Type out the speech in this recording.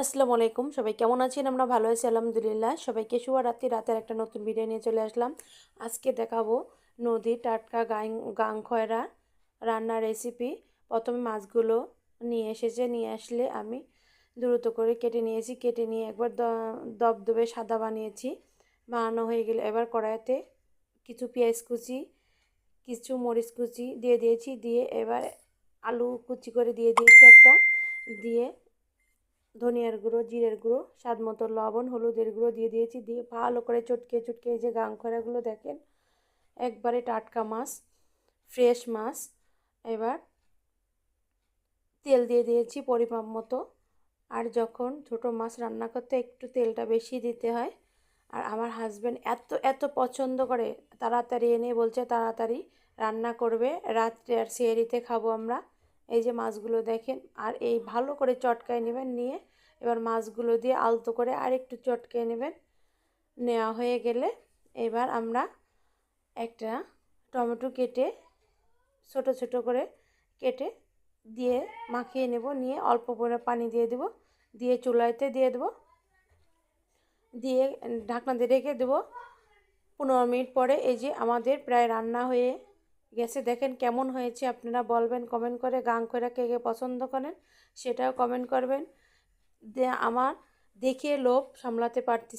আসসালামু আলাইকুম, সবাই কেমন আছেন? আমরা ভালো আছি আলহামদুলিল্লাহ। সবাইকে শুভরাত্রি। রাতের একটা নতুন ভিডিও নিয়ে চলে আসলাম। আজকে দেখাবো নদীর টাটকা গাংখয়রা রান্নার রেসিপি। প্রথমে মাছগুলো নিয়ে আসলে আমি দ্রুত করে কেটে নিয়েছি। কেটে নিয়ে একবার দবদবে সাদা বানিয়েছি। বানানো হয়ে গেলে এবার কড়াইতে কিছু পেঁয়াজ কুচি, কিছু মরিচ কুচি দিয়ে দিয়েছি। দিয়ে এবার আলু কুচি করে দিয়ে দিয়েছি একটা। দিয়ে ধনিয়ার গুঁড়ো, জিরের গুঁড়ো, স্বাদ মতো লবণ, হলুদের গুঁড়ো দিয়ে দিয়েছি। দিয়ে ভালো করে চটকে চটকে এই যে গাংখরাগুলো দেখেন, একবারে টাটকা মাছ, ফ্রেশ মাছ। এবার তেল দিয়ে দিয়েছি পরিমাপ মতো। আর যখন ছোটো মাছ রান্না করতে একটু তেলটা বেশি দিতে হয়। আর আমার হাজব্যান্ড এত এত পছন্দ করে, তাড়াতাড়ি এনে বলছে তাড়াতাড়ি রান্না করবে, রাত্রে আর সেহরিতে খাবো আমরা। এই যে মাছগুলো দেখেন, আর এই ভালো করে চটকায় নেবেন। নিয়ে এবার মাছগুলো দিয়ে আলতো করে আর একটু চটকে নেবেন। নেওয়া হয়ে গেলে এবার আমরা একটা টমেটো কেটে ছোট ছোট করে কেটে দিয়ে মাখিয়ে নেব। নিয়ে অল্প করে পানি দিয়ে দেব। দিয়ে চুলাইতে দিয়ে দেবো। দিয়ে ঢাকনা দিয়ে রেখে দেবো। 15 মিনিট পরে এই যে আমাদের প্রায় রান্না হয়ে গেছে। দেখেন কেমন হয়েছে, আপনারা বলবেন কমেন্ট করে। গাংখয়রা কে কে পছন্দ করেন সেটাও কমেন্ট করবেন। আমার দেখে লোভ সামলাতে পারতেছি।